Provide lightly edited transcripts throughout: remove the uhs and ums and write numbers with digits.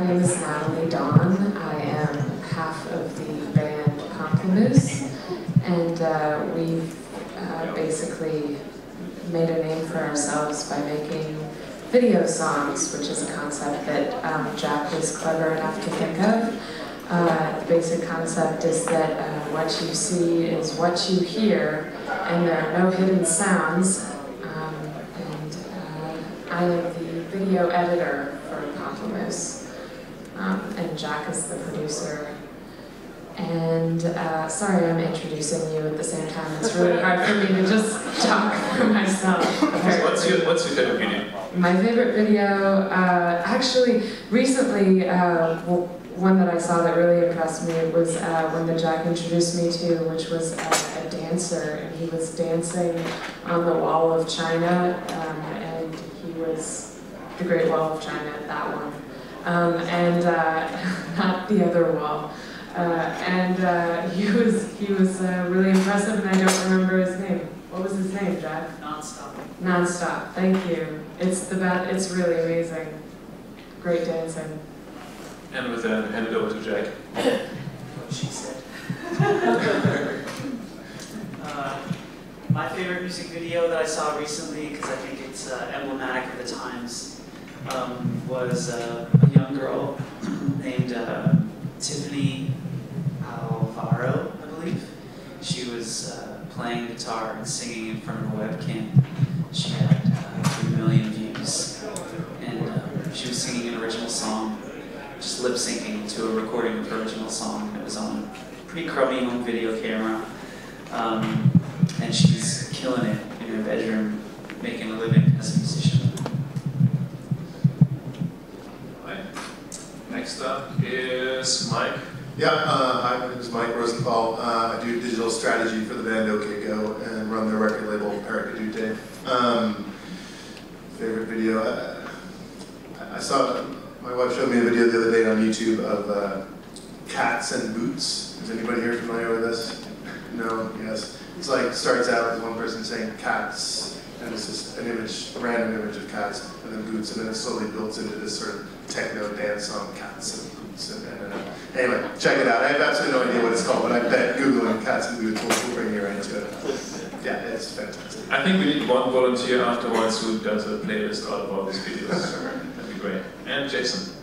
name is Natalie Dawn. I am half of the band Pamplemousse, and we've basically made a name for ourselves by making video songs, which is a concept that Jack was clever enough to think of. The basic concept is that what you see is what you hear, and there are no hidden sounds. I am the video editor for Pamplemousse, and Jack is the producer. And sorry, I'm introducing you at the same time. It's really hard for me to just talk for myself. What's your favorite video? My favorite video, actually, recently, one that I saw that really impressed me was one that Jack introduced me to, which was a dancer, and he was dancing on the Wall of China, and he was the Great Wall of China, that one, and not the other wall. He was really impressive, and I don't remember his name. What was his name, Jack? Nonstop. Nonstop. Thank you. It's it's really amazing. Great dancing. And with that, hand it over to Jack. What she said. My favorite music video that I saw recently, because I think it's emblematic of the times, was a young girl named Tiffany Alvaro, I believe. She was playing guitar and singing in front of a webcam. She had 3 million views, and she was singing an original song, just lip syncing to a recording of her original song. It was on a pretty crummy home video camera, and she's killing it in her bedroom, making a living as a musician. Right. Next up is Mike. Yeah, hi, my name is Mike Rosenthal. I do digital strategy for the band OK Go and run their record label Paracadute. Favorite video? I saw, my wife showed me a video the other day on YouTube of cats and boots. Is anybody here familiar with this? No? Yes. It's like, starts out with one person saying cats, and it's just an image, a random image of cats, and then boots, and then it slowly builds into this sort of techno dance song, cats and boots. Anyway, check it out. I have absolutely no idea what it's called, but I bet Googling cats and boots will bring you right into it. Yeah, it's fantastic. I think we need one volunteer afterwards who does a playlist out of all these videos. That'd be great. And Jason.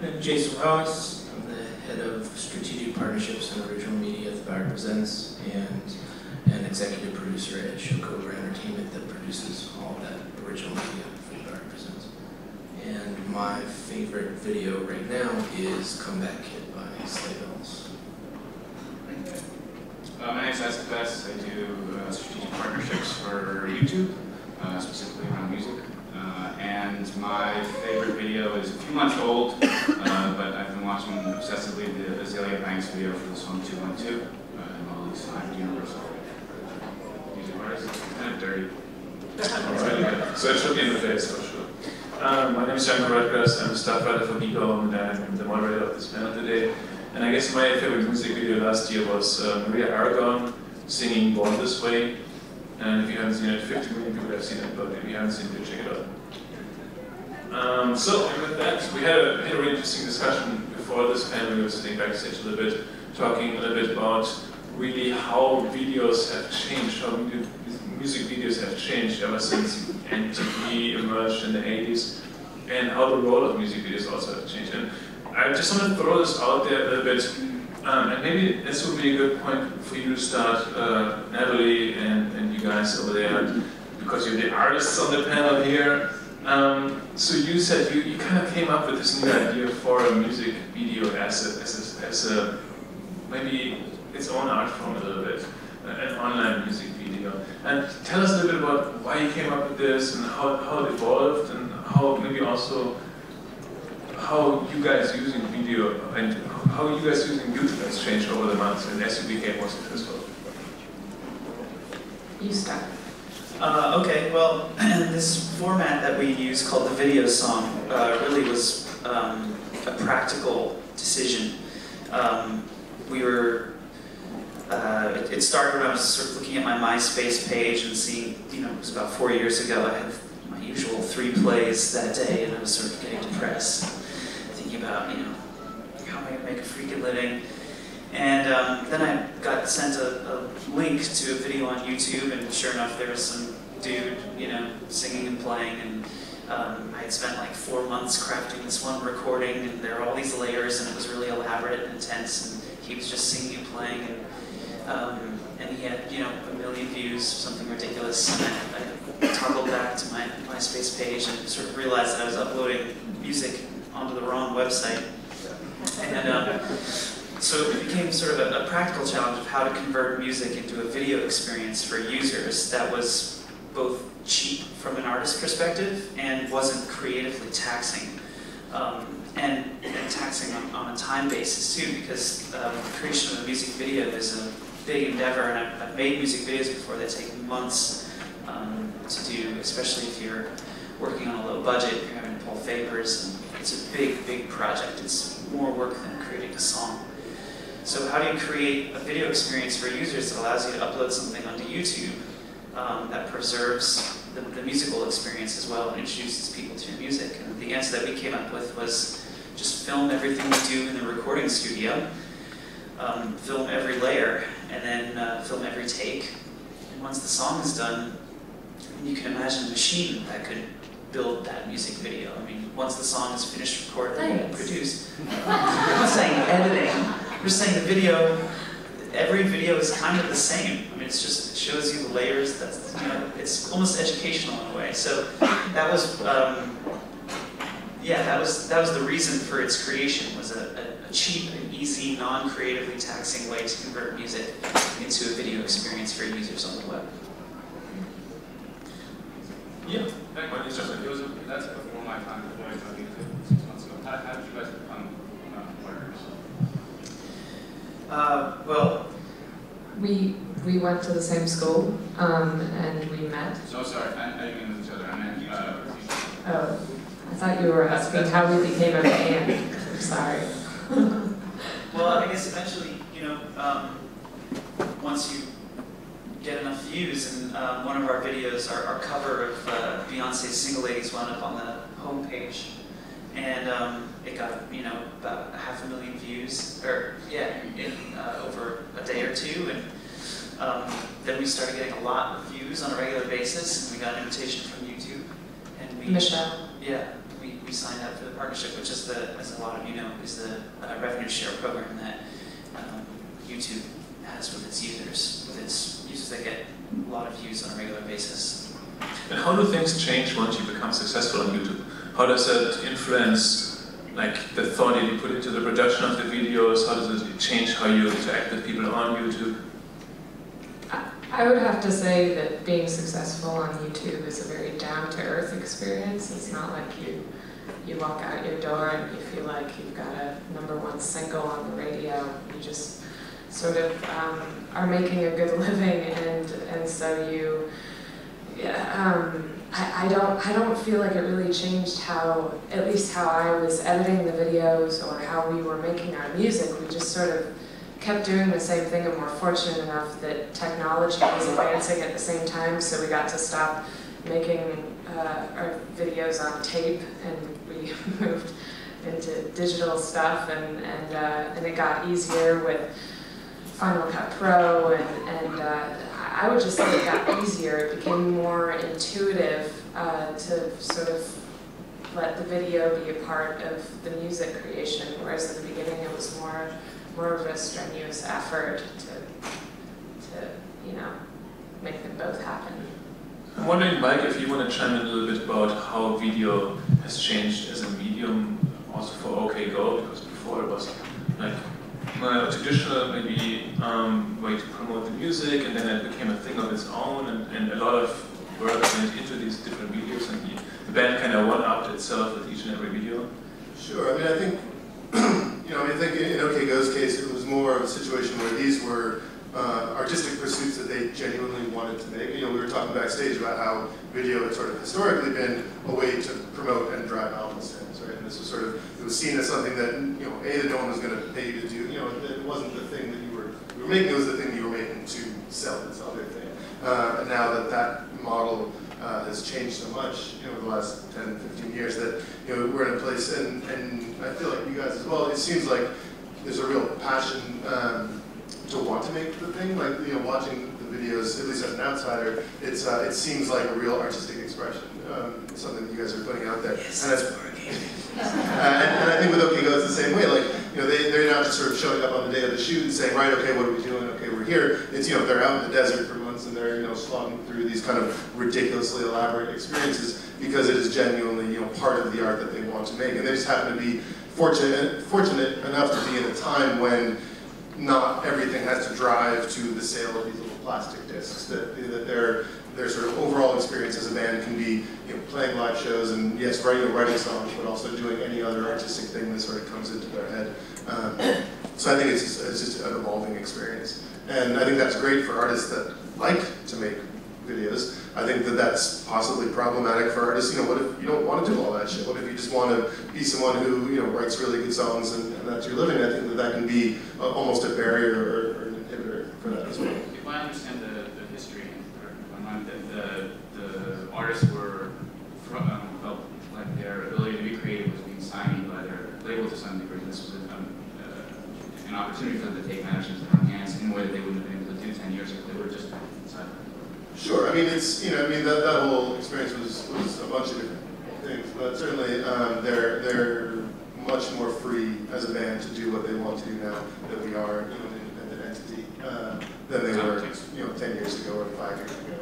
I'm Jason Ross. I'm the head of strategic partnerships and original media at The Bard Presents, and an executive producer at Showcobra Entertainment that produces all that original media for The Bard Presents. And my favorite video right now is Comeback Kid by Sleigh Bells. My name is Isaac Best. I do strategic partnerships for YouTube, specifically around music. And my favorite video is a few months old, but I've been watching obsessively the Azalea Banks video for the song 212, and all these Universal music artists. It's kind of dirty. It's really good. So it should be in the face for sure. My name is Janko Rutgers. I'm a staff writer for Geeko, and I'm the moderator of this panel today. And I guess my favorite music video last year was Maria Aragon singing Born This Way. And if you haven't seen it, 50 million people have seen it, but if you haven't seen it, check it out. And with that, we had a really interesting discussion before this panel. We were sitting backstage a little bit, talking a little bit about really how videos have changed, how music videos have changed ever since MTV emerged in the 80s, and how the role of music videos also have changed. And I just want to throw this out there a little bit, and maybe this would be a good point for you to start, Natalie and you guys over there, because you're the artists on the panel here. So you said you kind of came up with this new idea for a music video as a maybe its own art form a little bit, an online music video. And tell us a little bit about why you came up with this and how it evolved, and how maybe also how you guys using video and how you guys using YouTube has changed over the months and as you became more successful. You start. Okay, well, this format that we use called the video song really was a practical decision. It started when I was sort of looking at my MySpace page and seeing, it was about 4 years ago, I had my usual 3 plays that day, and I was sort of getting depressed, thinking about about, you know, how am I going to make a freaking living? And then I got sent a link to a video on YouTube, and sure enough, there was some dude, you know, singing and playing, and I had spent like 4 months crafting this one recording, and there were all these layers, and it was really elaborate and intense, and he was just singing and playing, and he had, you know, 1 million views, something ridiculous, and I toggled back to my MySpace page and sort of realized that I was uploading music onto the wrong website. And so it became sort of a practical challenge of how to convert music into a video experience for users that was both cheap from an artist perspective and wasn't creatively taxing. And taxing on a time basis too, because the creation of a music video is a big endeavor, and I've made music videos before that take months to do, especially if you're working on a low budget, you're having to pull favors, and it's a big, big project. It's more work than creating a song. So how do you create a video experience for users that allows you to upload something onto YouTube that preserves the musical experience as well and introduces people to your music? And the answer that we came up with was just film everything we do in the recording studio, film every layer, and then film every take. And once the song is done, you can imagine a machine that could build that music video. I mean, once the song is finished recorded and produced. I'm not saying editing. I'm just saying the video, every video is kind of the same. I mean, it's just, it shows you the layers. That's, you know, it's almost educational in a way. So that was, yeah, that was the reason for its creation, was a cheap and easy, non-creatively taxing way to convert music into a video experience for users on the web. Yeah. That's before my time, before I started music 6 months ago. How did you guys become partners? Well, we went to the same school, and we met. So sorry, I didn't mean each other. I meant Oh, I thought you were asking how we became a band. I'm sorry. well, I guess eventually, you know, once you get enough views, and one of our videos, our cover of Beyonce's Single Ladies wound up on the homepage, and it got, you know, about 500,000 views, or yeah, in over a day or two, and then we started getting a lot of views on a regular basis, and we got an invitation from YouTube, and we Michelle. Yeah, we signed up for the partnership, which is the, as a lot of you know, is the revenue share program that YouTube has with its users, that get a lot of views on a regular basis. And how do things change once you become successful on YouTube? How does that influence, like, the thought that you put into the production of the videos? How does it change how you interact with people on YouTube? I would have to say that being successful on YouTube is a very down-to-earth experience. It's not like you walk out your door and you feel like you've got a #1 single on the radio. You just sort of are making a good living, and so you. I don't feel like it really changed how, at least how I was editing the videos or how we were making our music. We just sort of kept doing the same thing, and we're fortunate enough that technology was advancing at the same time, so we got to stop making our videos on tape, and we moved into digital stuff, and it got easier with Final Cut Pro, and I would just say it got easier. It became more intuitive to sort of let the video be a part of the music creation, whereas at the beginning it was more of a strenuous effort to you know, make them both happen. I'm wondering, Mike, if you want to chime in a little bit about how video has changed as a medium, also for OK Go, because before it was like a traditional maybe way to promote the music, and then it became a thing of its own, and a lot of work went into these different videos, and the band kind of one-upped itself with each and every video. Sure. I mean, I think, you know, I think in OK Go's case, it was more of a situation where these were artistic pursuits that they genuinely wanted to make. You know, we were talking backstage about how video had sort of historically been a way to promote and drive album sales, right? And this was sort of, it was seen as something that, you know, that no one was going to pay you to do. You know, it wasn't the thing that you were making, it was the thing you were making to sell this other thing. And now that model has changed so much, over the last 10, 15 years that, we're in a place, and I feel like you guys as well, it seems like there's a real passion to want to make the thing, like, watching the videos, at least as an outsider, it seems like a real artistic expression, something that you guys are putting out there. Yes, and it's working. and I think with OK Go it's the same way, like, they're not just sort of showing up on the day of the shoot and saying, right, okay, what are we doing, okay, we're here. It's, they're out in the desert for months and they're, slogging through these kind of ridiculously elaborate experiences because it is genuinely, part of the art that they want to make. And they just happen to be fortunate enough to be in a time when not everything has to drive to the sale of these little plastic discs, that their sort of overall experience as a band can be playing live shows and yes, writing songs, but also doing any other artistic thing that sort of comes into their head. So I think it's just an evolving experience. And I think that's great for artists that like to make videos. I think that that's possibly problematic for artists. What if you don't want to do all that shit? What if you just want to be someone who writes really good songs and that's your living? I think that can be almost a barrier or an inhibitor for that as well. If I understand the history, the artists were felt like their ability to be creative was being stymied by their label to some degree. This was an opportunity for them to take matters into their own hands in a way that they wouldn't have been able to do 10 years ago. They were just inside. Sure. I mean, it's that whole experience was a bunch of different things, but certainly they're much more free as a band to do what they want to do now that we are an independent entity than they were 10 years ago or 5 years ago.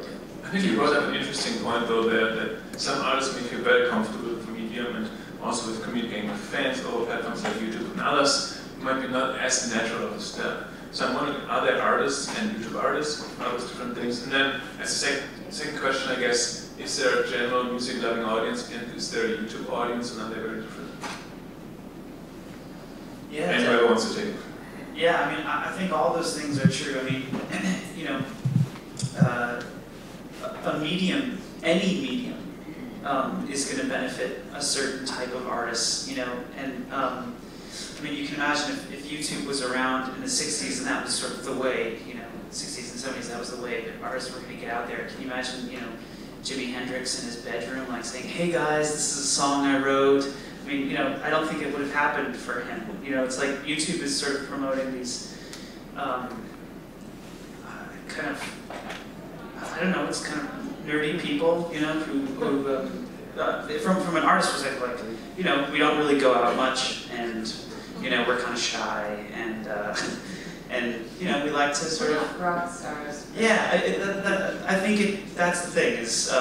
I think you brought up an interesting point though there, that some artists may feel very comfortable with the medium and also with communicating with fans over platforms like YouTube, and others might be not as natural of a step. So I'm wondering, are there artists and YouTube artists, are those different things? And then as a second question, I guess, is there a general music-loving audience and is there a YouTube audience, and are they very different? Yeah. And whoever wants to take it. Yeah, I mean, I think all those things are true. I mean, a medium, any medium, is going to benefit a certain type of artist, and I mean, you can imagine if YouTube was around in the 60s and that was sort of the way, 60s and 70s, that was the way that artists were going to get out there. Can you imagine, Jimi Hendrix in his bedroom, like saying, hey guys, this is a song I wrote. I mean, I don't think it would have happened for him. It's like YouTube is sort of promoting these kind of, I don't know, it's kind of nerdy people, who from an artist perspective, like, we don't really go out much, and we're kind of shy, and we like to sort of rock stars. Yeah, I think that's the thing is.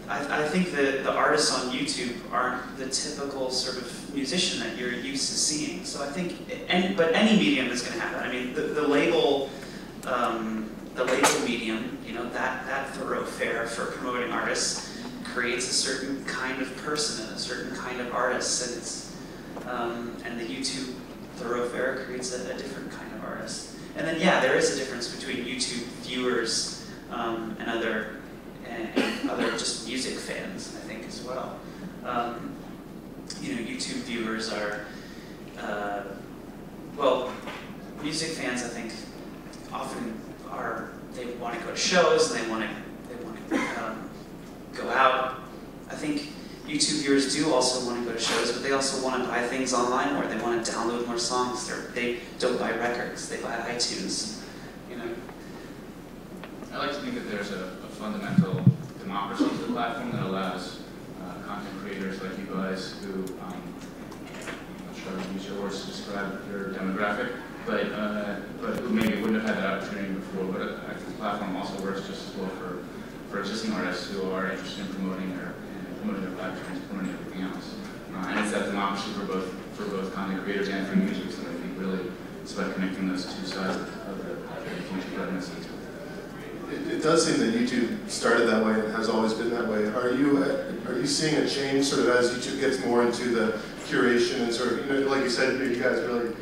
I think that the artists on YouTube aren't the typical sort of musician that you're used to seeing. So I think, but any medium is going to have that. I mean, the label medium, that thoroughfare for promoting artists creates a certain kind of person and a certain kind of artist, and it's and the YouTube thoroughfare creates a different kind of artist. And then yeah, there is a difference between YouTube viewers and other just music fans, I think, as well. YouTube viewers are, well, music fans, I think, often they want to go to shows and they want to go out. I think YouTube viewers do also want to go to shows, but they also want to buy things online more. They want to download more songs. They don't buy records. They buy iTunes. I like to think that there's a fundamental democracy to the platform that allows content creators like you guys who, I'm not sure how to use your words to describe your demographic, but who maybe wouldn't have had that opportunity before. But I think the platform also works just as well for existing artists who are interested in promoting their platforms, promoting everything else. And it's that democracy for both content creators and for users that I think really it's about connecting those two sides of the huge governance. It does seem that YouTube started that way and has always been that way. Are you seeing a change sort of as YouTube gets more into the curation and sort of, like you said, you guys really,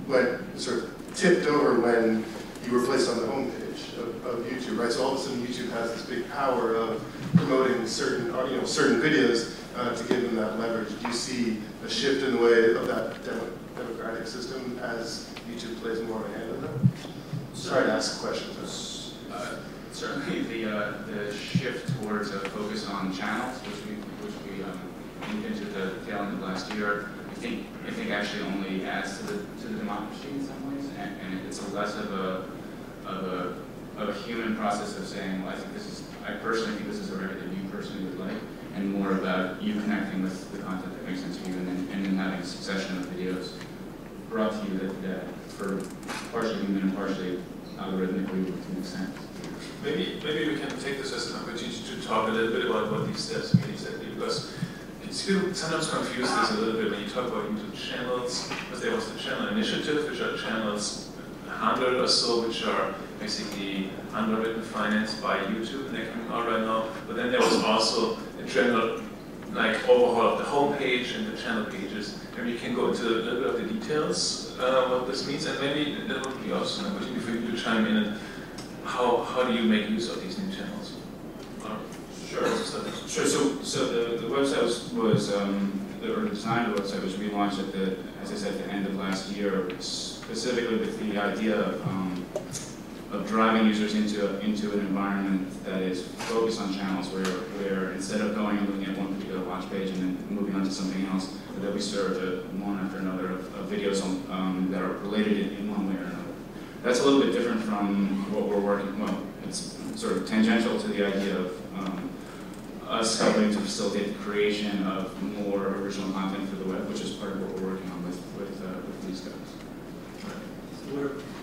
went sort of tipped over when you were placed on the homepage of YouTube, right? So all of a sudden YouTube has this big power of promoting certain videos to give them that leverage. Do you see a shift in the way of that democratic system as YouTube plays more of a hand in that? Sorry to ask questions. certainly the shift towards a focus on channels, which we moved into the tail end of last year, I think actually only adds to the democracy in some ways, and it's a less of a human process of saying, well, I personally think this is a record that you personally would like, and more about you connecting with the content that makes sense to you, and then having a succession of videos brought to you that for partially human and partially algorithmically would make sense. Maybe we can take this as an opportunity to talk a little bit about what these steps mean exactly, because people sometimes confuse this a little bit when you talk about YouTube channels, because there was the channel initiative, which are channels, 100 or so, which are basically underwritten, financed by YouTube, and they're coming out right now. But then there was also a general overhaul of the homepage and the channel pages. Maybe you can go into a little bit of the details, what this means, and maybe that would be also an opportunity for you to chime in. And how do you make use of these new channels? Sure. So the website was the design of the website was relaunched at as I said, the end of last year, specifically with the idea of driving users into an environment that is focused on channels, where instead of going and looking at one particular watch page and then moving on to something else, that we serve one after another of videos that are related in one way or another. That's a little bit different from what we're working. Well, it's sort of tangential to the idea of us helping to facilitate the creation of more original content for the web, which is part of what we're working on with these guys.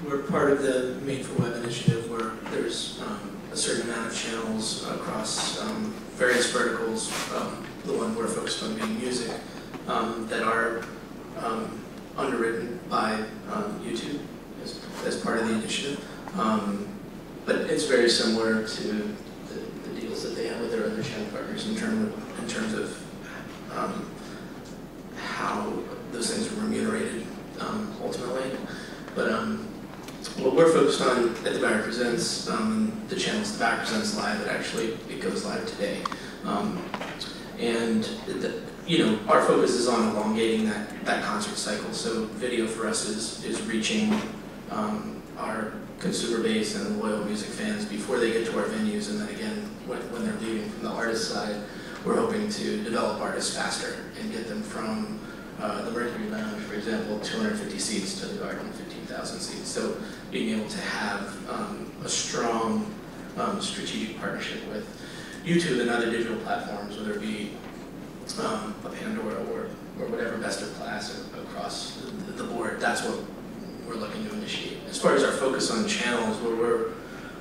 We're part of the Made for Web initiative, where there's a certain amount of channels across various verticals. The one we're focused on being music, that are underwritten by YouTube as part of the initiative. But it's very similar to the deals that they have with their other channel partners in terms of how those things are remunerated ultimately. But what we're focused on at The Barrett Presents, the channel's The Barrett Presents Live, it goes live today. Our focus is on elongating that concert cycle. So video for us is reaching our consumer base and loyal music fans before they get to our venues, and then again, when they're leaving from the artist side, we're hoping to develop artists faster and get them from the Mercury Lounge, for example, 250 seats to the Garden, 15,000 seats. So being able to have a strong strategic partnership with YouTube and other digital platforms, whether it be a Pandora or whatever best of class across the board, that's what we're looking to initiate. As far as our focus on channels,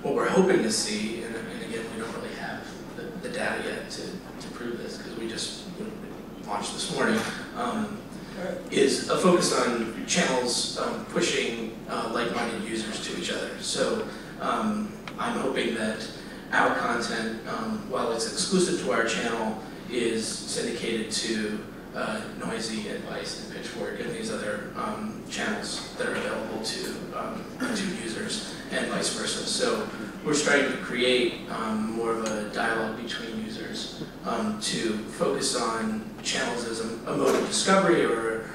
what we're hoping to see, and again, we don't really have the data yet to prove this because we just launched this morning, is a focus on channels pushing like-minded users to each other. So I'm hoping that our content, while it's exclusive to our channel, is syndicated to Noisy and Vice and Pitchfork and these other channels that are available to users, and vice versa. So we're starting to create more of a dialogue between users to focus on channels as a mode of discovery, or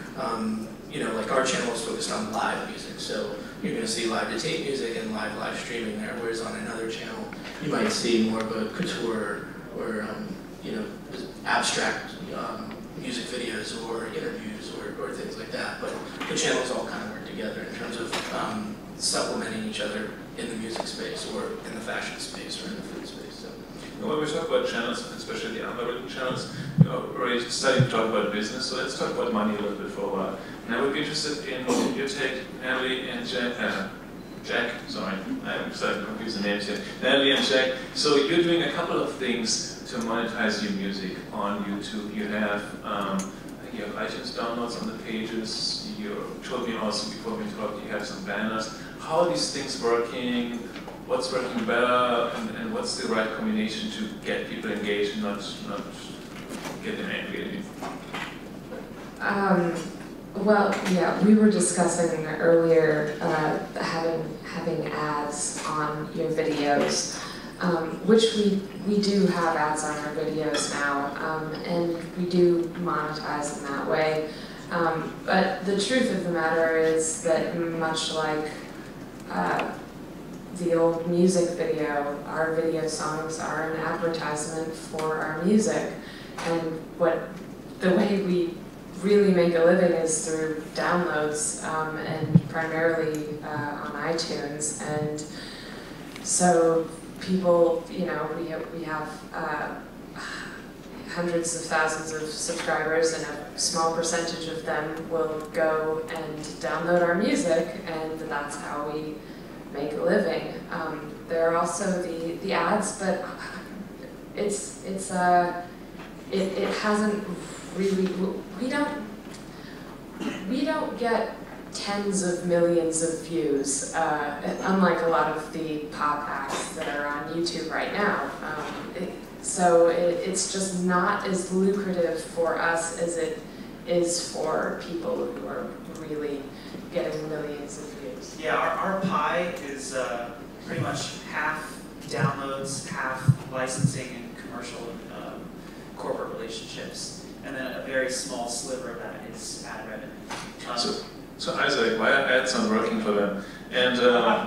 like our channel is focused on live music. So you're going to see live to tape music and live streaming there, whereas on another channel you might see more of a couture or abstract music videos or interviews or things like that. But the channels all kind of work together in terms of supplementing each other in the music space or in the fashion space or in the food space. So. When we talk about channels, especially the underwritten channels, we're already starting to talk about business, so let's talk about money a little bit for a while. And I would be interested in your take, Natalie and Jack, sorry, I'm starting to confuse the names here. Natalie and Jack, so you're doing a couple of things to monetize your music on YouTube. You have, you have iTunes downloads on the pages. You told me also before we talked, you have some banners. How are these things working? What's working better? And what's the right combination to get people engaged and not get them angry? Well, yeah, we were discussing earlier having ads on your videos, which we do have ads on our videos now, and we do monetize in that way. But the truth of the matter is that much like the old music video. Our video songs are an advertisement for our music. And the way we really make a living is through downloads, and primarily on iTunes. And so people, you know, we have hundreds of thousands of subscribers, and a small percentage of them will go and download our music, and that's how we make a living. There are also the ads, but it hasn't really, we don't get tens of millions of views, unlike a lot of the pop acts that are on YouTube right now. So it's just not as lucrative for us as it is for people who are really getting millions of views. Yeah, our pie is pretty much half downloads, half licensing and commercial and corporate relationships, and then a very small sliver of that is ad revenue. So Isaac, why are ads not working for them? And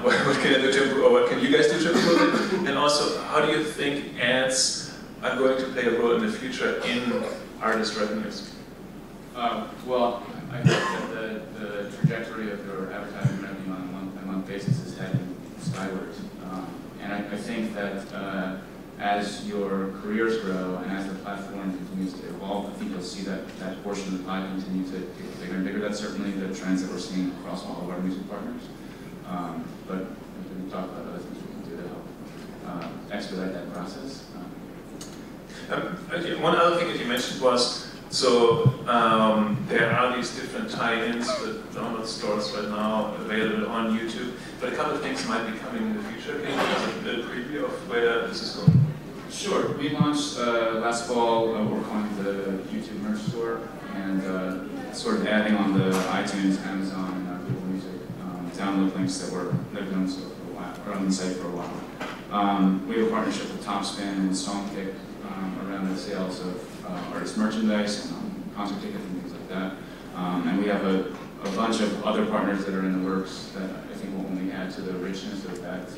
what can I do to improve, or what can you guys do to improve it? And also, how do you think ads are going to play a role in the future in artist revenues? Well, I think that the trajectory of your advertising revenue on a month-by-month basis is heading skywards. And I think that as your careers grow and as the platform continues to evolve, I think you'll see that portion of the pie continue to get bigger and bigger. That's certainly the trends that we're seeing across all of our music partners. But we can talk about other things we can do to help expedite that process. One other thing that you mentioned was, so there are these different tie-ins with download stores right now available on YouTube, but a couple of things might be coming in the future. Can you give us a little preview of where this is going? Sure. We launched last fall what we're calling the YouTube merch store, and sort of adding on the iTunes, Amazon, and Google Music download links that have been on the site for a while. We have a partnership with Topspin and Songkick around the sales of artist merchandise and concert tickets and things like that. And we have a bunch of other partners that are in the works that I think will only add to the richness of that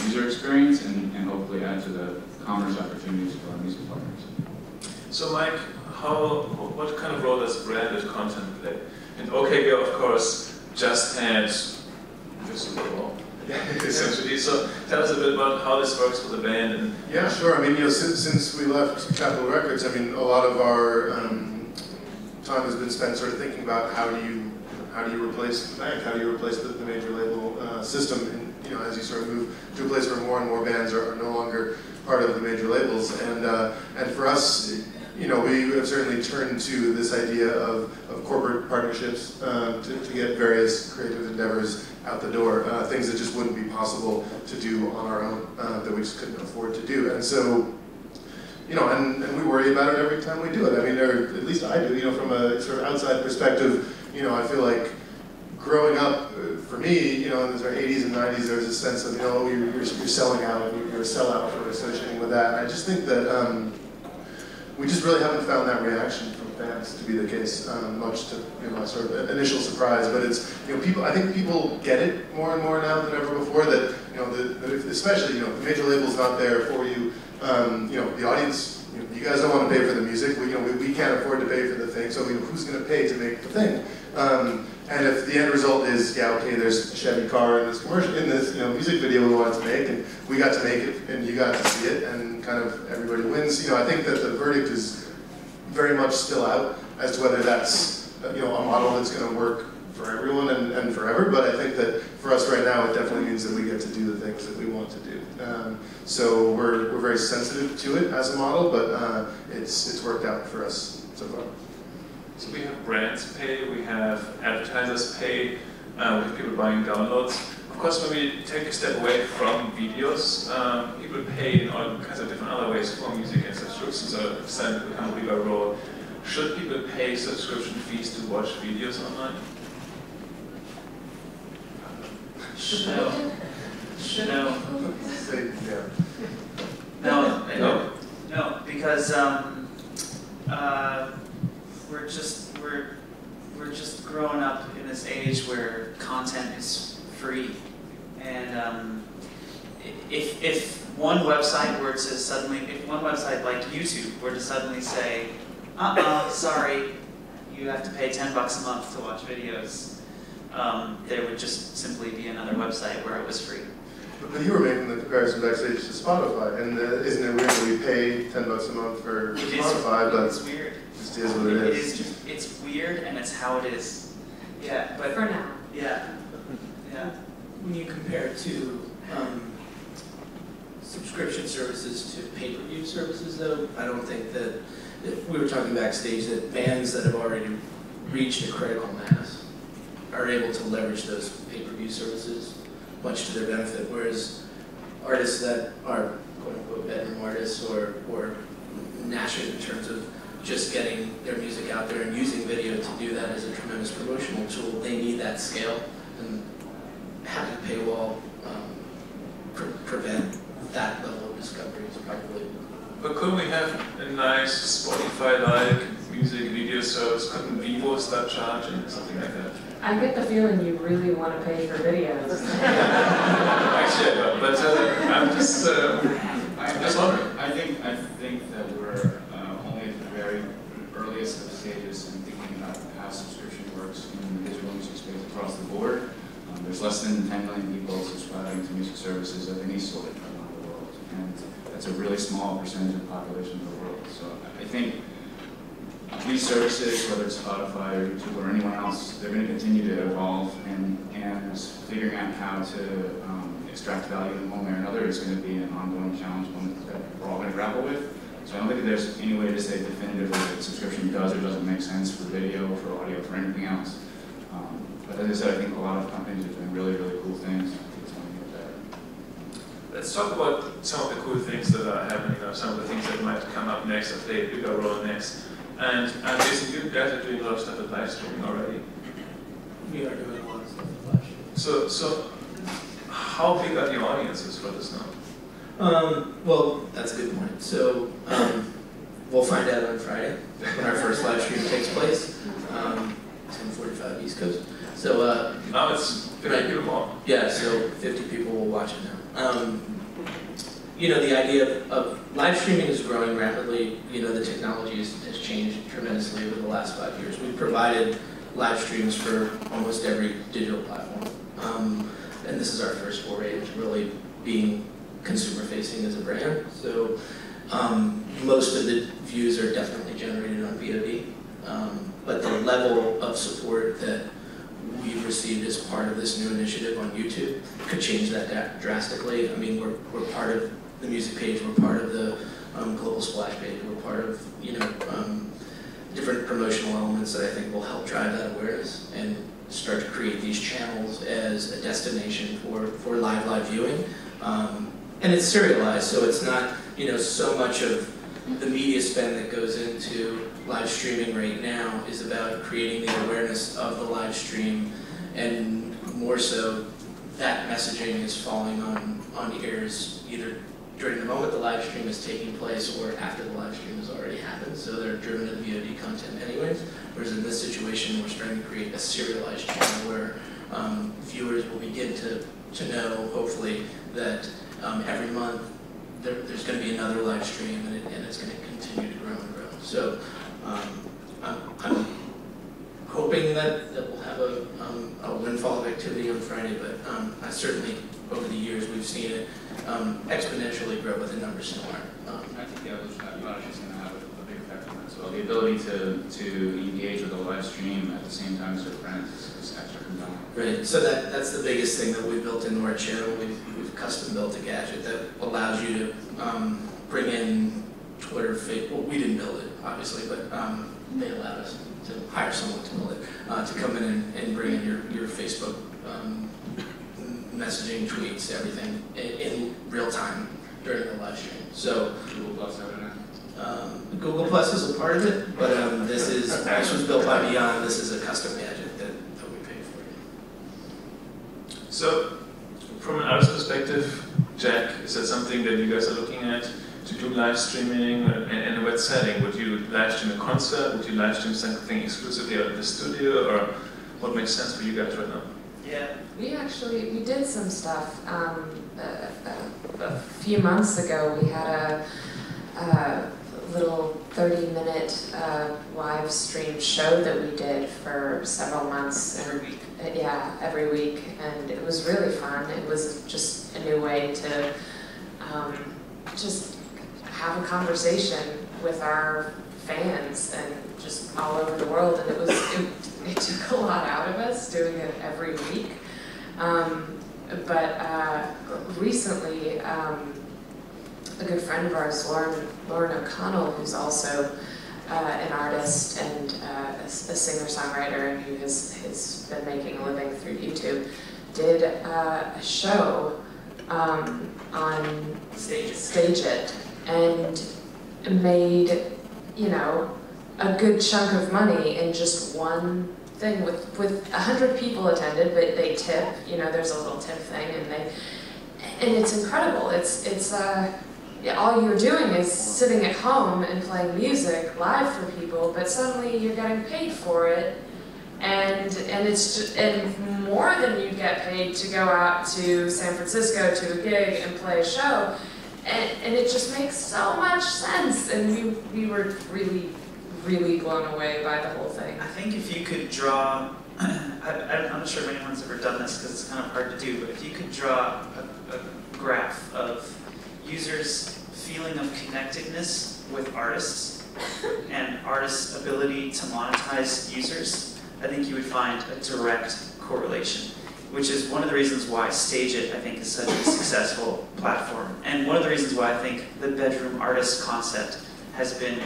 user experience and hopefully add to the commerce opportunities for our music partners. So Mike, what kind of role does branded content play? And OK Go, of course, just had the Super Bowl. Essentially. So tell us a bit about how this works for the band. And yeah, sure. I mean, you know, since we left Capitol Records, I mean, a lot of our time has been spent sort of thinking about how do you replace the bank, how do you replace the major label system, and you know, as you sort of move to a place where more and more bands are no longer part of the major labels, and for us, you know, we have certainly turned to this idea of corporate partnerships to get various creative endeavors out the door, things that just wouldn't be possible to do on our own, that we just couldn't afford to do. And so, you know, and we worry about it every time we do it. I mean, at least I do, you know, from a sort of outside perspective, you know, I feel like growing up, for me, you know, in the sort of 80s and 90s, there was a sense of, you know, you're selling out, you're a sellout for associating with that. And I just think that we just really haven't found that reaction from fans to be the case, much to, you know, sort of initial surprise. But it's, you know, I think people get it more and more now than ever before. That, you know, that if, especially, you know, the major label's not there for you. You know, the audience, you guys don't want to pay for the music. We can't afford to pay for the thing. So who's going to pay to make the thing? And if the end result is, yeah, okay, there's a Chevy car in this commercial, in this, you know, music video we wanted to make, and we got to make it, and you got to see it, and kind of everybody wins. You know, I think that the verdict is very much still out as to whether that's, you know, a model that's going to work for everyone and forever. But I think that for us right now, it definitely means that we get to do the things that we want to do. So we're very sensitive to it as a model, but it's worked out for us so far. So we have brands pay, we have advertisers pay, we have people buying downloads. Of course, when we take a step away from videos, people pay in all kinds of different other ways for music and subscriptions are starting to become a bigger role. Should people pay subscription fees to watch videos online? No, because we're just growing up in this age where content is free, and if one website were to suddenly, if one website like YouTube were to suddenly say, sorry, you have to pay $10 a month to watch videos, there would just simply be another website where it was free. But you were making the comparison backstage to Spotify, and isn't it weird that we pay $10 a month for Spotify, but it's weird. It just is what it is. It's weird, and it's how it is. Yeah, but For now. yeah. When you compare it to subscription services to pay-per-view services, though, I don't think that, if we were talking backstage, that bands that have already reached a critical mass are able to leverage those pay-per-view services much to their benefit, whereas artists that are quote-unquote bedroom artists or national in terms of just getting their music out there and using video to do that as a tremendous promotional tool, they need that scale, and having a paywall prevent that level of discovery is probably. But couldn't we have a nice Spotify-like music video service? Couldn't Vivo start charging or something like that? I get the feeling you really want to pay for videos. Actually, but I'm just wondering. I think that we're only at the very earliest of stages in thinking about how subscription works in the digital music space across the board. There's less than 10 million people subscribing to music services of any sort around the world, and that's a really small percentage of the population of the world. So I think these services, whether it's Spotify or YouTube or anyone else, they're going to continue to evolve, and figuring out how to extract value in one way or another is going to be an ongoing challenge, one that we're all going to grapple with. So I don't think that there's any way to say definitively that subscription does or doesn't make sense for video, for audio, for anything else. But as I said, I think a lot of companies are doing really, really cool things. I think it's going to get better. Let's talk about some of the cool things that are happening, or some of the things that might come up next, or play a bigger role next. And Jason, you guys are doing a lot of stuff with live streaming already. We are doing a lot of stuff with live streaming. So how big are the audiences for this now? Well, that's a good point. So we'll find out on Friday when our first live stream takes place, 10:45 East Coast. So now it's 50 people more. Yeah, so 50 people will watch it now. You know, the idea of live streaming is growing rapidly. You know, the technology has changed tremendously over the last 5 years. We've provided live streams for almost every digital platform. And this is our first foray into really being consumer-facing as a brand. So most of the views are definitely generated on VOD. But the level of support that we've received as part of this new initiative on YouTube could change that drastically. I mean, we're part of the music page, we're part of the global splash page, we're part of, you know, different promotional elements that I think will help drive that awareness and start to create these channels as a destination for live viewing. And it's serialized, so it's not, you know, so much of the media spend that goes into live streaming right now is about creating the awareness of the live stream, and more so that messaging is falling on ears either during the moment the live stream is taking place or after the live stream has already happened, so they're driven to the VOD content anyways. Whereas in this situation, we're starting to create a serialized channel where viewers will begin to know, hopefully, that every month there's going to be another live stream, and it's going to continue to grow and grow. So I'm hoping that we'll have a windfall of activity on Friday, but I certainly, over the years, we've seen it exponentially grow with the numbers still aren't. I think the evolution of technology is going to have a big effect on that as well. The ability to engage with a live stream at the same time as your friends is extra compelling. Right, so that's the biggest thing that we built into our channel. We've custom built a gadget that allows you to bring in Twitter, Facebook. Well, we didn't build it, obviously, but they allowed us to hire someone to build it, to come in and bring in your Facebook messaging, tweets, everything in real time during the live stream. So Google Plus over now. Google Plus is a part of it, but this was built by Beyond. This is a custom gadget that we paid for. So, from an artist perspective, Jack, is that something that you guys are looking at to do live streaming in a web setting? Would you live stream a concert? Would you live stream something exclusively out of the studio? Or what makes sense for you guys right now? Yeah. We did some stuff a few months ago, we had a little 30-minute live stream show that we did for several months. Every week. Yeah, every week, and it was really fun. It was just a new way to just have a conversation with our fans and just all over the world, and it took a lot out of us doing it every week. But recently, a good friend of ours, Lauren O'Connell, who's also an artist and a singer-songwriter and who has been making a living through YouTube, did a show on Stage It, and made, you know, a good chunk of money in just one thing. With 100 people attended, but they tip, you know, there's a little tip thing, and it's incredible. It's all you're doing is sitting at home and playing music live for people, but suddenly you're getting paid for it, and it's just, and more than you'd get paid to go out to San Francisco to a gig and play a show, and it just makes so much sense, and we were really, really blown away by the whole thing. I think if you could draw, I'm not sure if anyone's ever done this because it's kind of hard to do, but if you could draw a graph of users' feeling of connectedness with artists and artists' ability to monetize users, I think you would find a direct correlation, which is one of the reasons why Stage It, I think, is such a successful platform. And one of the reasons why I think the bedroom artist concept has been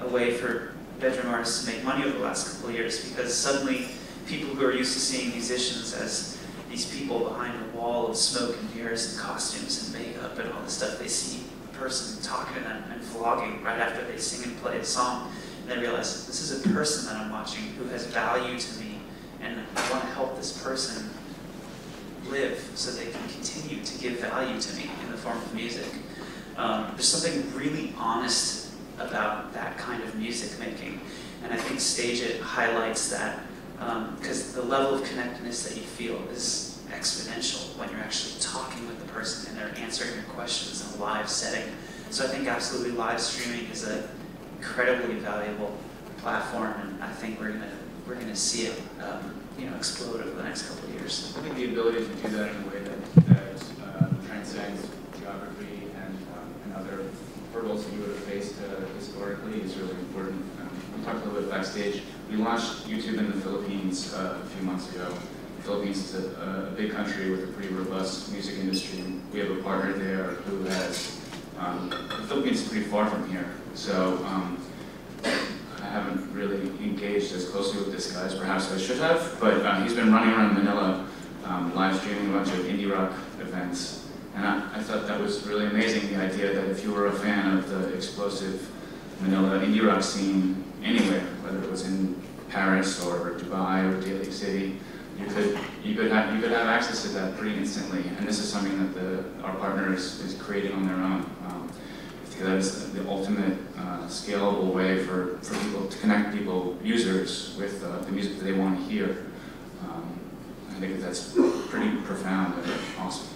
a way for bedroom artists to make money over the last couple of years, because suddenly people who are used to seeing musicians as these people behind a wall of smoke and mirrors and costumes and makeup and all this stuff, they see a person talking to them and vlogging right after they sing and play a song, and they realize this is a person that I'm watching who has value to me, and I want to help this person live so they can continue to give value to me in the form of music. There's something really honest about that kind of music making, and I think Stage It highlights that, because the level of connectedness that you feel is exponential when you're actually talking with the person and they're answering your questions in a live setting. So I think absolutely live streaming is an incredibly valuable platform, and I think we're gonna see it explode over the next couple of years. I think the ability to do that in a way that transcends geography and other hurdles that you would have faced historically is really important. We talked a little bit backstage. We launched YouTube in the Philippines a few months ago. The Philippines is a big country with a pretty robust music industry. We have a partner there who has, the Philippines is pretty far from here, so I haven't really engaged as closely with this guy as perhaps I should have, but he's been running around Manila live streaming a bunch of indie rock events. And I thought that was really amazing, the idea that if you were a fan of the explosive Manila indie rock scene anywhere, whether it was in Paris or Dubai or Daly City, you could have access to that pretty instantly. And this is something that our partner is creating on their own. That is the ultimate scalable way for people to connect users with the music that they want to hear. I think that's pretty profound and awesome.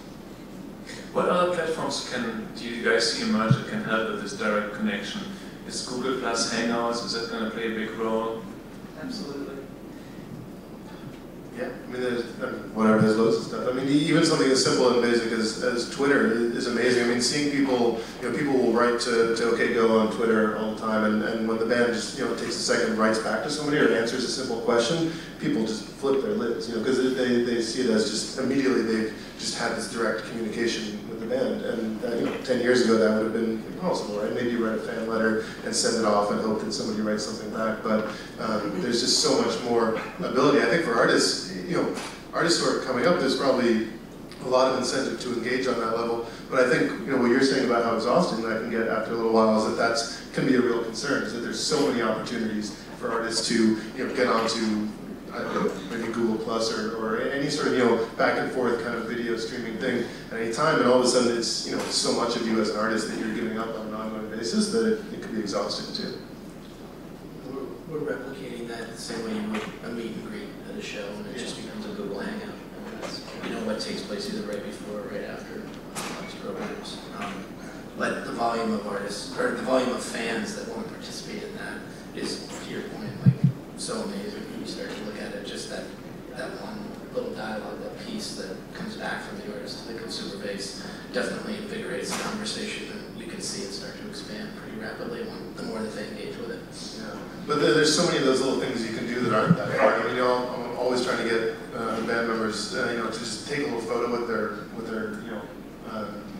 What other platforms do you guys see emerge that can help with this direct connection? Is Google Plus Hangouts, is that going to play a big role? Absolutely. Yeah, I mean, there's loads of stuff. I mean, even something as simple and basic as Twitter is amazing. I mean, seeing people, people will write to OK Go on Twitter all the time, and when the band just, takes a second and writes back to somebody or answers a simple question, people just flip their lids, because they see it as just immediately they've just had this direct communication with the band. And 10 years ago that would have been impossible, right? Maybe you write a fan letter and send it off and hope that somebody writes something back. But there's just so much more ability. I think for artists, artists who are coming up, there's probably a lot of incentive to engage on that level. But I think what you're saying about how exhausting that can get after a little while is that can be a real concern, is that there's so many opportunities for artists to get onto maybe Google Plus or any sort of back and forth kind of video streaming thing at any time, and all of a sudden it's so much of you as an artist that you're giving up on an ongoing basis that it can be exhausting too. We're replicating that the same way you would a meet and greet at a show, and it just becomes a Google Hangout. And that's what takes place either right before or right after. programs. But the volume of artists, or the volume of fans that want to participate in that is, to your point, like so amazing when you start to look at it. Just that one little dialogue, that piece that comes back from the artist to the consumer base definitely invigorates the conversation, and you can see it start to expand pretty rapidly the more that they engage with it. Yeah, but there's so many of those little things you can do that aren't that hard. I mean, I'm always trying to get band members, to just take a little photo with their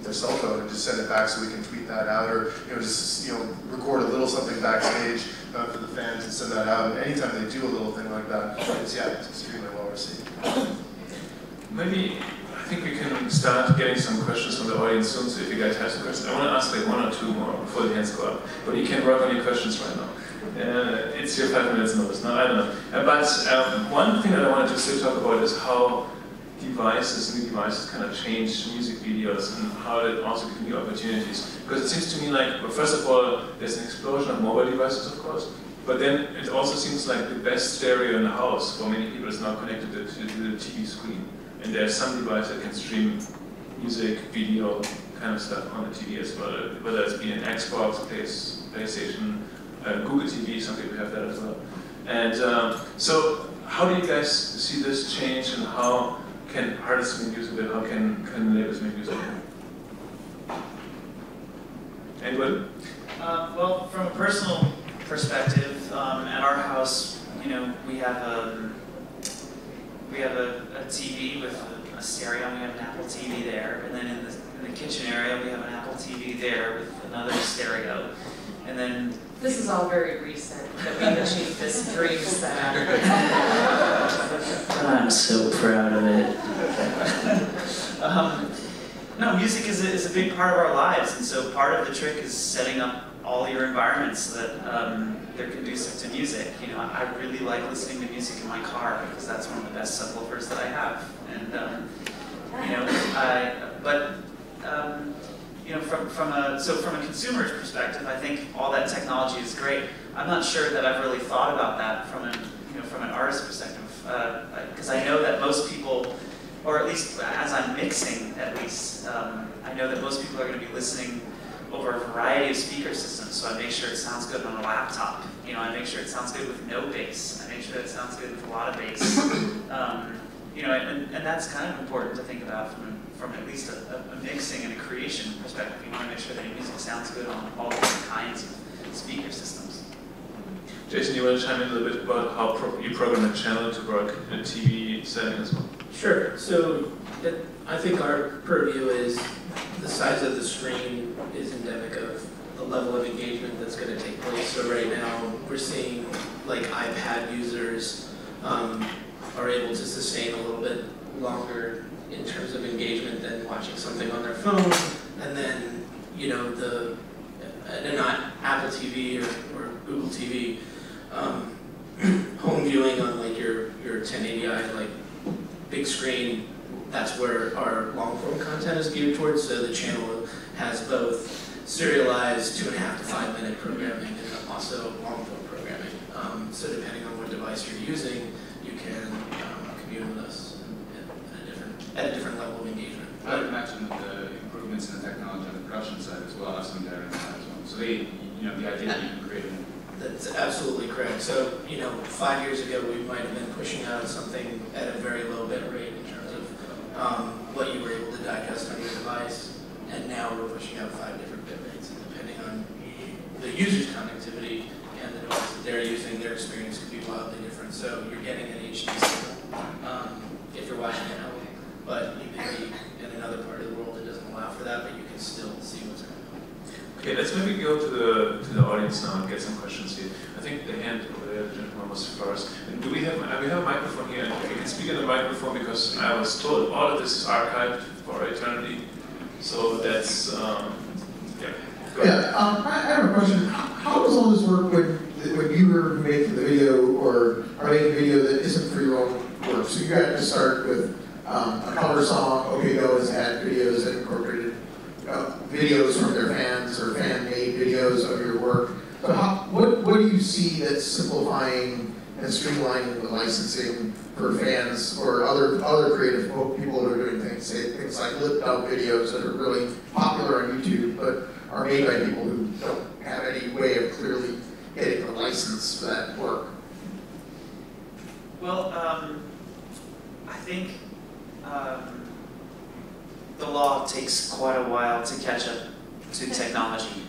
their cell phone and just send it back so we can tweet that out, or just record a little something backstage for the fans and send that out. And anytime they do a little thing like that, it's extremely well received. Maybe I think we can start getting some questions from the audience soon. So if you guys have some questions, I want to ask like one or two more before the hands go up. But you can work on your questions right now. It's your 5 minutes notice. No, I don't know. But one thing that I wanted to still talk about is how new devices kind of change music videos and how it also gives new opportunities. Because it seems to me like, well, first of all, there's an explosion of mobile devices, of course, but then it also seems like the best stereo in the house for many people is now connected to the TV screen. And there's some device that can stream music, video, kind of stuff on the TV as well, whether it's been an Xbox, PlayStation, Google TV, some people have that as well. And so how do you guys see this change, and how can artists make use of it? How can labels make use of it? Anybody? Well, from a personal perspective, at our house, we have a TV with a stereo, and we have an Apple TV there, and then in the kitchen area we have an Apple TV there with another stereo, and then this is all very recent that we've achieved this dream setup. I'm so proud of it. No, music is a big part of our lives, and so part of the trick is setting up all your environments so that they're conducive to music. I really like listening to music in my car because that's one of the best subwoofers that I have, and from a consumer's perspective, I think all that technology is great. I'm not sure that I've really thought about that from an artist perspective, because I know that most people, or at least as I'm mixing, I know that most people are going to be listening over a variety of speaker systems. So I make sure it sounds good on a laptop. I make sure it sounds good with no bass. I make sure it sounds good with a lot of bass. And that's kind of important to think about from at least a mixing and a creation perspective. You want to make sure that your music sounds good on all different kinds of speaker systems. Jason, you want to chime in a little bit about how you program a channel to work in a TV setting as well? Sure. So I think our purview is the size of the screen is endemic of the level of engagement that's going to take place. So right now we're seeing like iPad users are able to sustain a little bit longer in terms of engagement than watching something on their phone, and then not Apple TV or Google TV, home viewing on like your 1080i like big screen. That's where our long form content is geared towards. So the channel has both serialized 2.5 to 5 minute programming and also long form programming. So depending on what device you're using, you can commune with us at a different level of engagement. I would imagine that the improvements in the technology on the production side as well have some bearing on that as well. So the idea that you can create it. That's absolutely correct. So 5 years ago we might have been pushing out something at a very low bit rate in terms of what you were able to digest on your device, and now we're pushing out 5 different bit rates, and depending on the user's connectivity and the device that they're using, their experience could be wildly different. So you're getting an HD signal if you're watching it at home, but you may be in another part of the world that doesn't allow for that, but you can still see what's going on. Okay, let's maybe go to the audience now and get some questions here. I think the hand over there, the gentleman was first. And we have a microphone here, and we can speak in the microphone because I was told all of this is archived for eternity. So that's Yeah, I have a question. How does all this work when you were making the video or are making a video that isn't for your own work? So you got to start with a cover song. OK Go has had videos that incorporated videos from their fans or fan-made videos of your work. So what do you see that's simplifying and streamlining the licensing for fans or other creative people who are doing things like lip dub videos that are really popular on YouTube, but are made by people who don't have any way of clearly getting the license for that work. Well, I think the law takes quite a while to catch up to technology.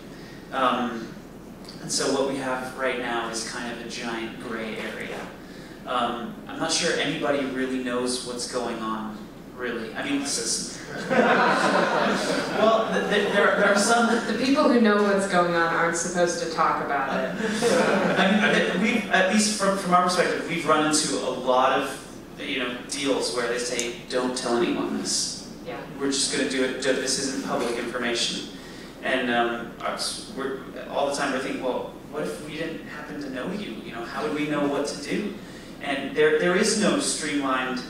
And so what we have right now is kind of a giant gray area. I'm not sure anybody really knows what's going on, really. I mean, this is... well, there are some... The people who know what's going on aren't supposed to talk about it. I mean, at least from our perspective, we've run into a lot of deals where they say, don't tell anyone this. Yeah. We're just going to do it, this isn't public information. And we're, all the time we're thinking, well, what if we didn't happen to know you? How would we know what to do? And there is no streamlined,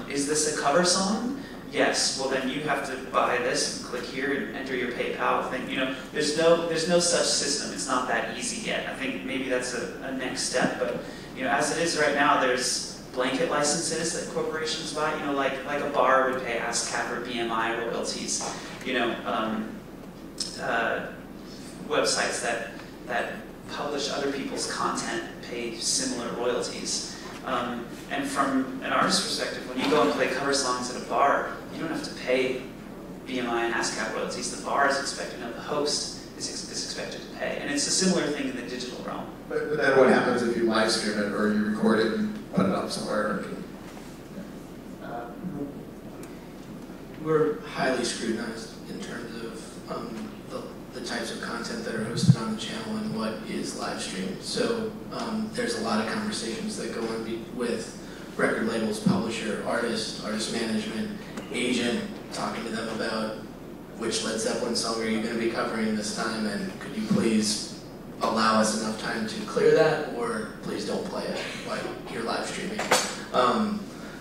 is this a cover song? Yes, well then you have to buy this and click here and enter your PayPal thing. There's no such system. It's not that easy yet. I think maybe that's a next step, but as it is right now, there's blanket licenses that corporations buy, like a bar would pay ASCAP or BMI royalties, websites that publish other people's content pay similar royalties. And from an artist's perspective, when you go and play cover songs at a bar, you don't have to pay BMI and ASCAP royalties. The bar is expected, the host is expected to pay. And it's a similar thing in the digital realm. But then what happens if you live stream it or you record it and put it up somewhere? We're highly scrutinized in terms of the types of content that are hosted on the channel and what is live streamed. So there's a lot of conversations that go on with record labels, publisher, artist management, agent, talking to them about which Led Zeppelin song are you going to be covering this time, and could you please allow us enough time to clear that, or please don't play it like you're live streaming.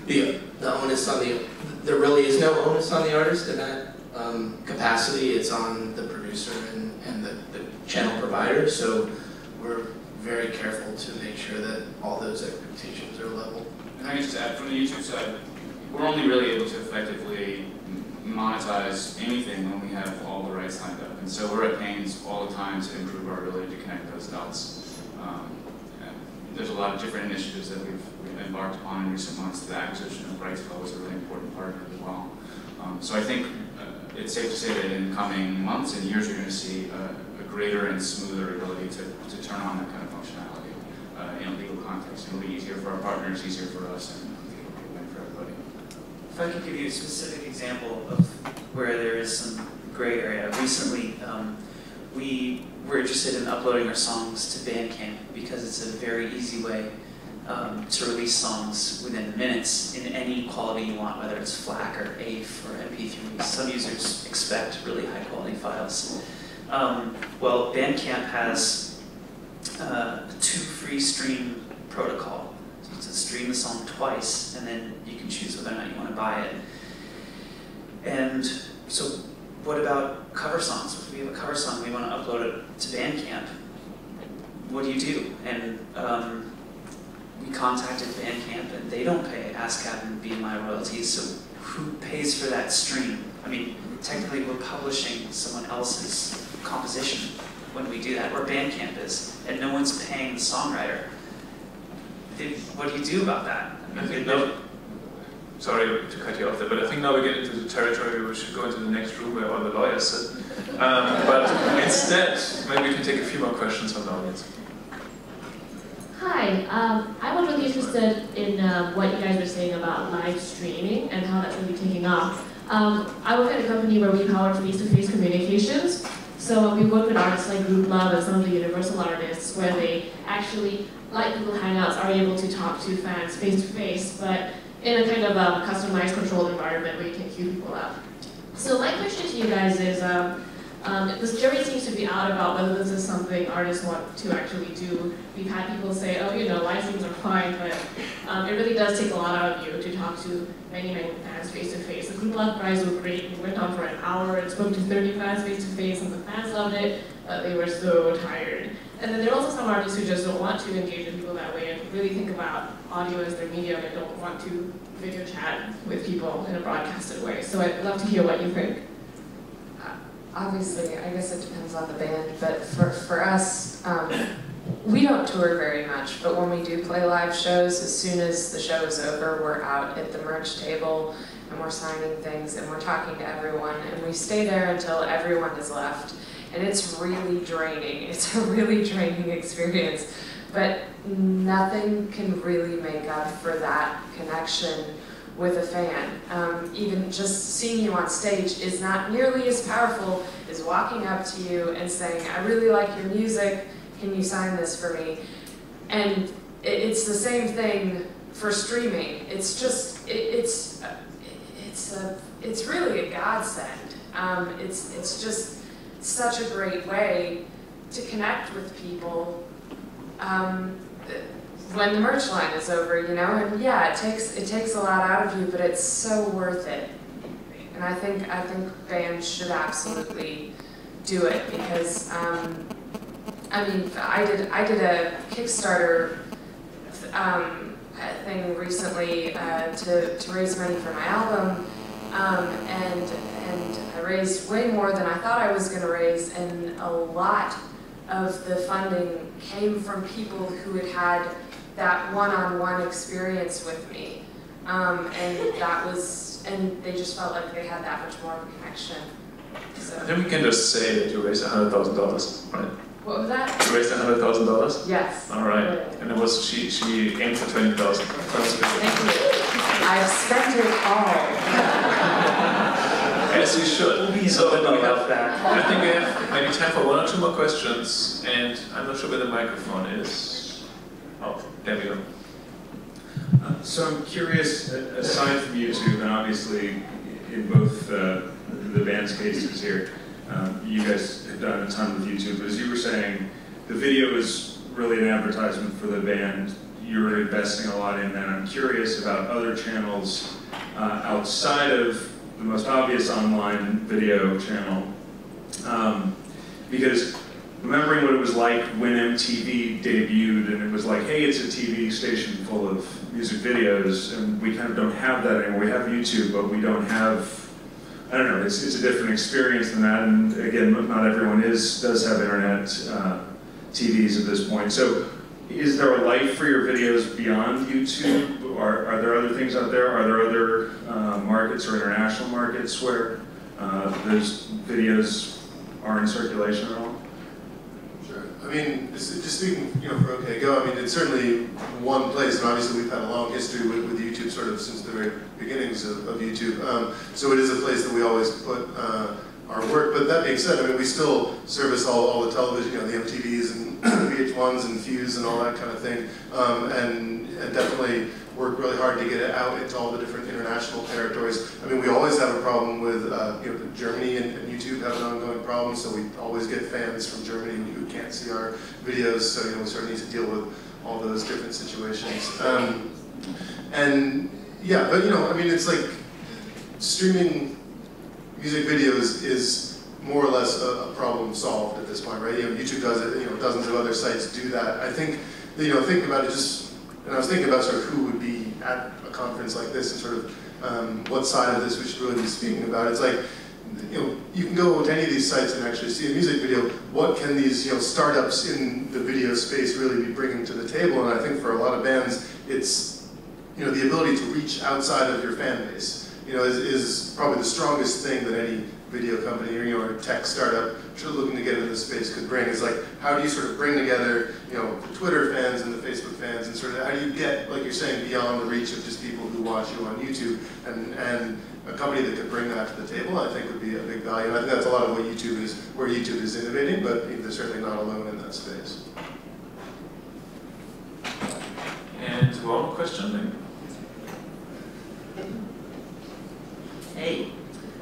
The onus on there really is no onus on the artist in that capacity. It's on the producer and the channel provider. So we're very careful to make sure that all those expectations are level. And I can just add, from the YouTube side, we're only really able to effectively monetize anything when we have all the rights lined up. And so we're at pains all the time to improve our ability to connect those dots. There's a lot of different initiatives that we've embarked upon in recent months. The acquisition of rights flow is a really important part of it as well. So I think it's safe to say that in coming months and years, you're going to see a greater and smoother ability to turn on that kind of functionality in a legal context. It'll be easier for our partners, easier for us, and it'll be a win for everybody. If I could give you a specific example of where there is some gray area. Recently, we were interested in uploading our songs to Bandcamp because it's a very easy way to release songs within minutes in any quality you want, whether it's FLAC or AIF or MP3. Some users expect really high quality files. Well, Bandcamp has a 2 free stream protocol. So you can stream the song twice, and then you can choose whether or not you want to buy it. And so what about cover songs? If we have a cover song, we want to upload it to Bandcamp. What do you do? And we contacted Bandcamp, and they don't pay ASCAP and BMI royalties, so who pays for that stream? I mean, technically we're publishing someone else's composition when we do that, where Bandcamp is, and no one's paying the songwriter. What do you do about that? I think sorry to cut you off there, but I think now we get into the territory where we should go into the next room where all the lawyers sit. But instead, maybe we can take a few more questions from the audience. Hi, I was really interested in what you guys were saying about live streaming and how that's really taking off. I work at a company where we power face-to-face communications. So we work with artists like Group Love and some of the Universal artists where they actually, like Google Hangouts, are able to talk to fans face-to-face, but in a kind of customized, controlled environment where you can queue people up. So my question to you guys is, This jury seems to be out about whether this is something artists want to actually do. We've had people say, oh, you know, live streams are fine, but it really does take a lot out of you to talk to many, many fans face to face. The People Love Prize were great. We went on for an hour and spoke to 30 fans face to face, and the fans loved it. They were so tired. And then there are also some artists who just don't want to engage with people that way and really think about audio as their medium and don't want to video chat with people in a broadcasted way. So I'd love to hear what you think. Obviously, I guess it depends on the band, but for us, we don't tour very much, but when we do play live shows, as soon as the show is over, we're out at the merch table and we're signing things and we're talking to everyone, and we stay there until everyone is left. And it's really draining. It's a really draining experience, but nothing can really make up for that connection with a fan. Even just seeing you on stage is not nearly as powerful as walking up to you and saying, I really like your music, can you sign this for me? And it's the same thing for streaming. It's just, it's really a godsend. It's just such a great way to connect with people when the merch line is over, you know. And yeah, it takes a lot out of you, but it's so worth it. And I think bands should absolutely do it because I mean, I did a Kickstarter thing recently to raise money for my album, and I raised way more than I thought I was going to raise, and a lot of the funding came from people who had had that one-on-one experience with me, and they just felt like they had that much more of a connection. So. I think we can just say that you raised $100,000, right? What was that? You raised $100,000? Yes. All right. And it was she aimed for 20,000. Thank you. I've spent it all. As you should. We'll be so we have that. I think we have maybe time for one or two more questions, and I'm not sure where the microphone is. Oh, there we go. So I'm curious, aside from YouTube, and obviously in both the band's cases here, you guys have done a ton with YouTube, but as you were saying, the video is really an advertisement for the band. You're investing a lot in that. I'm curious about other channels outside of the most obvious online video channel, because remembering what it was like when MTV debuted, and it was like, hey, it's a TV station full of music videos, and we kind of don't have that anymore. We have YouTube, but we don't have, I don't know, it's a different experience than that, and again, not everyone does have internet TVs at this point. So is there a life for your videos beyond YouTube? Are there other things out there? Are there other markets or international markets where those videos are in circulation at all? Sure. I mean, just speaking, for OK Go, I mean, it's certainly one place, and obviously we've had a long history with YouTube sort of since the very beginnings of YouTube. So it is a place that we always put our work. But that being said, I mean, we still service all the television, the MTVs and VH1s and Fuse and all that kind of thing, and definitely work really hard to get it out into all the different international territories. I mean, we always have a problem with, Germany and YouTube have an ongoing problem, so we always get fans from Germany who can't see our videos, so we sort of need to deal with all those different situations. And yeah, but I mean, it's like streaming music videos is more or less a problem solved at this point, right? YouTube does it, dozens of other sites do that. I think, thinking about it and I was thinking about sort of who would be at a conference like this and sort of what side of this we should really be speaking about. It's like, you can go to any of these sites and actually see a music video. What can these, startups in the video space really be bringing to the table? And I think for a lot of bands, it's, the ability to reach outside of your fan base, is probably the strongest thing that any video company or tech startup looking to get into this space could bring. Is like, how do you sort of bring together, the Twitter fans and the Facebook fans, and sort of how do you get, like you're saying, beyond the reach of just people who watch you on YouTube, and a company that could bring that to the table, I think would be a big value. And I think that's a lot of what where YouTube is innovating, but they're certainly not alone in that space. And one more question, maybe? Hey,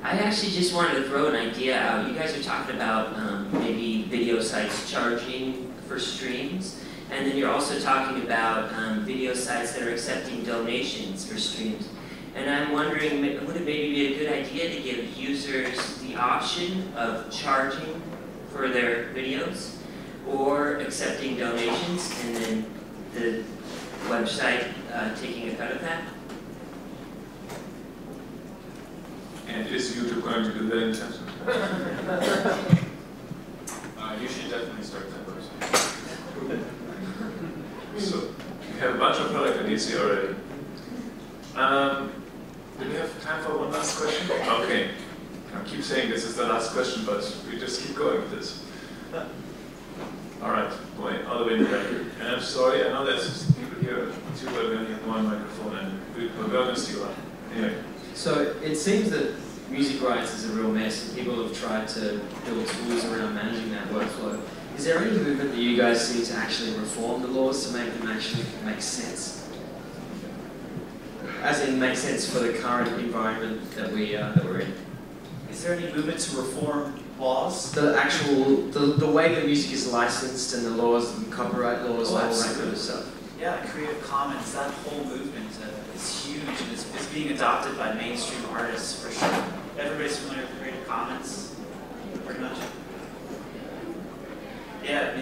I actually just wanted to throw an idea out. You guys are talking about maybe video sites charging for streams, and then you're also talking about video sites that are accepting donations for streams. And I'm wondering, would it maybe be a good idea to give users the option of charging for their videos or accepting donations, and then the website taking a cut of that? And is YouTube going to do that in terms of? You should definitely start that website. So we have a bunch of product ideas here already. Do we have time for one last question? Okay. I keep saying this is the last question, but we just keep going with this. All right, all the way in the back. And I'm sorry, I know there's people here too, but we only have one microphone, and we're going to steal one. Anyway. So it seems that music rights is a real mess, and people have tried to build tools around managing that workflow. Is there any movement that you guys see to actually reform the laws to make them actually make sense? As in, make sense for the current environment that we're in. Is there any movement to reform laws? The actual, the way that music is licensed and the laws, and copyright laws, and all that kind of stuff. Yeah, Creative Commons, that whole movement is huge, and it's being adopted by mainstream artists for sure. Everybody's familiar with Creative Commons, pretty much. Yeah, I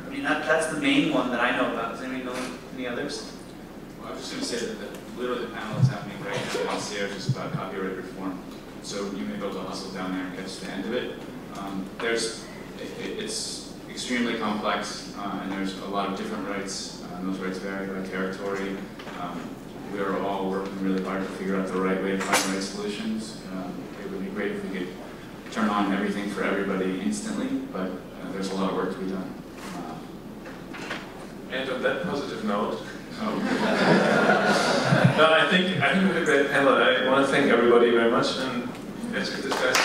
mean, that's the main one that I know about. Does anybody know any others? Well, I was just going to say that literally the panel that's happening right now downstairs is about copyright reform. So you may be able to hustle down there and get to the end of it. It's extremely complex, and there's a lot of different rights, and those rights vary by territory. We are all working really hard to figure out the right way to find the right solutions. It would be great if we could turn on everything for everybody instantly, but there's a lot of work to be done. And on that positive note, no, I think we had a great panel. I want to thank everybody very much, and let's give this guys.